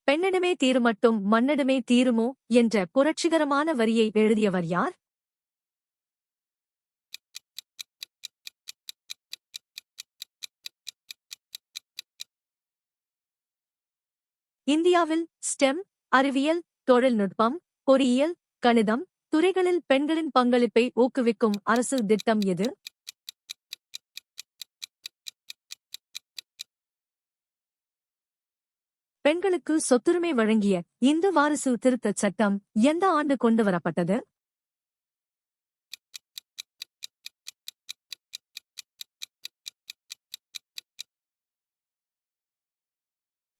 பெண்ணிடமே தீருமட்டும் மண்ணிடமே தீருமோ என்ற புரட்சிகரமான வரியை எழுதியவர் யார்? இந்தியாவில் ஸ்டெம், அறிவியல், தொழில்நுட்பம், பொறியியல், கணிதம் துறைகளில் பெண்களின் பங்களிப்பை ஊக்குவிக்கும் அரசு திட்டம் எது? பெண்களுக்கு சொத்துரிமை வழங்கிய இந்து வாரிசு திருத்தச் சட்டம் எந்த ஆண்டு கொண்டுவரப்பட்டது?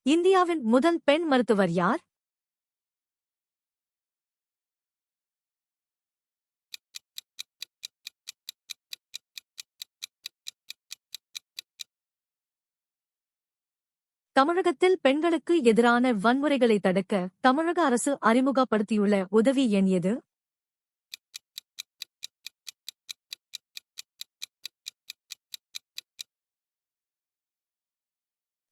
இந்தியாவின் முதல் பெண் மருத்துவர் யார்? தமிழகத்தில் பெண்களுக்கு எதிரான வன்முறைகளை தடுக்க தமிழக அரசு அறிமுகப்படுத்தியுள்ள உதவி எண் எது?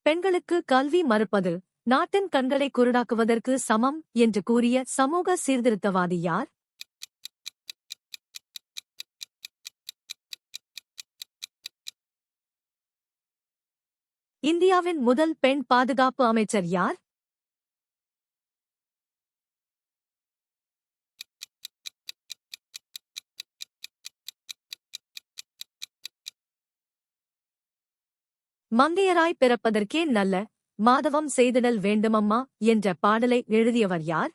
பெண்களுக்கு கல்வி மறுப்பது நாட்டின் கண்களை குருடாக்குவதற்கு சமம் என்று கூறிய சமூக சீர்திருத்தவாதி யார்? இந்தியாவின் முதல் பெண் பாதுகாப்பு அமைச்சர் யார்? மங்கையராய் பிறப்பதற்கே நல்ல மாதவம் செய்திடல் வேண்டுமம்மா என்ற பாடலை எழுதியவர் யார்?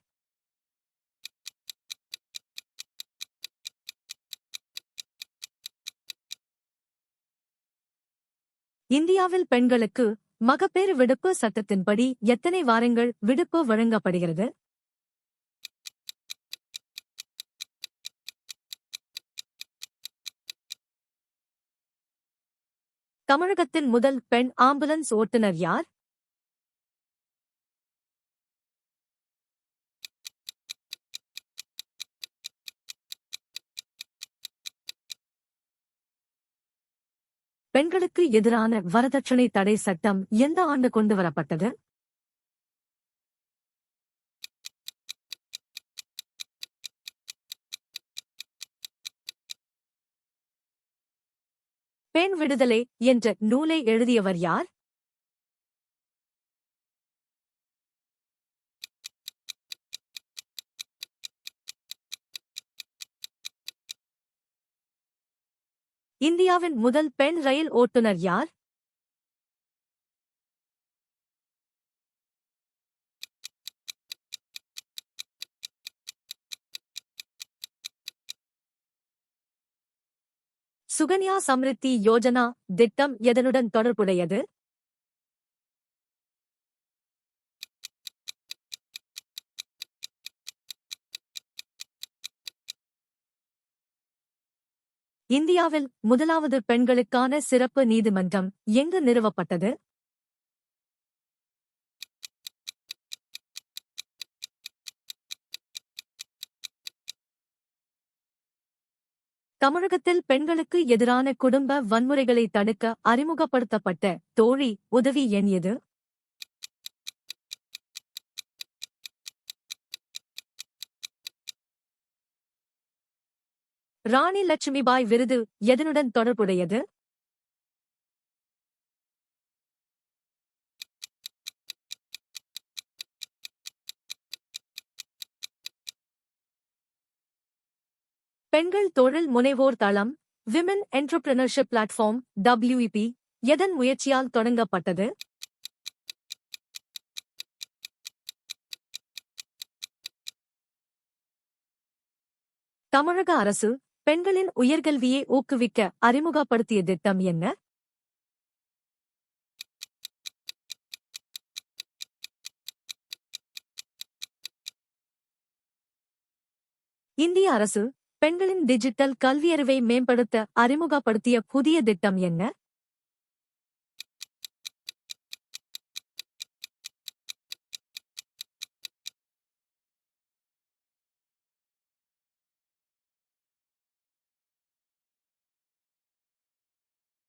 இந்தியாவில் பெண்களுக்கு மகப்பேறு விடுப்பு சட்டத்தின்படி எத்தனை வாரங்கள் விடுப்பு வழங்கப்படுகிறது? தமிழகத்தின் முதல் பெண் ஆம்புலன்ஸ் ஓட்டுநர் யார்? பெண்களுக்கு எதிரான வரதட்சணை தடை சட்டம் எந்த ஆண்டு கொண்டுவரப்பட்டது? பெண் விடுதலை என்ற நூலை எழுதியவர் யார்? இந்தியாவின் முதல் பெண் ரயில் ஓட்டுநர் யார்? சுகன்யா சம்ரித்தி யோஜனா திட்டம் எதனுடன் தொடர்புடையது? இந்தியாவில் முதலாவது பெண்களுக்கான சிறப்பு நீதிமன்றம் எங்கு நிறுவப்பட்டது? தமிழகத்தில் பெண்களுக்கு எதிரான குடும்ப வன்முறைகளை தடுக்க அறிமுகப்படுத்தப்பட்ட தோழி உதவி எண் எது? ராணி லட்சுமிபாய் விருது எதனுடன் தொடர்புடையது? பெண்கள் தொழில் முனைவோர் தளம் விமென் என்டர்பிரினர்ஷிப் பிளாட்ஃபார்ம் WEP எதன் முயற்சியால் தொடங்கப்பட்டது? தமிழக அரசு பெண்களின் உயர்கல்வியை ஊக்குவிக்க அறிமுகப்படுத்திய திட்டம் என்ன? இந்திய அரசு பெண்களின் டிஜிட்டல் கல்வியறிவை மேம்படுத்த அறிமுகப்படுத்திய புதிய திட்டம் என்ன?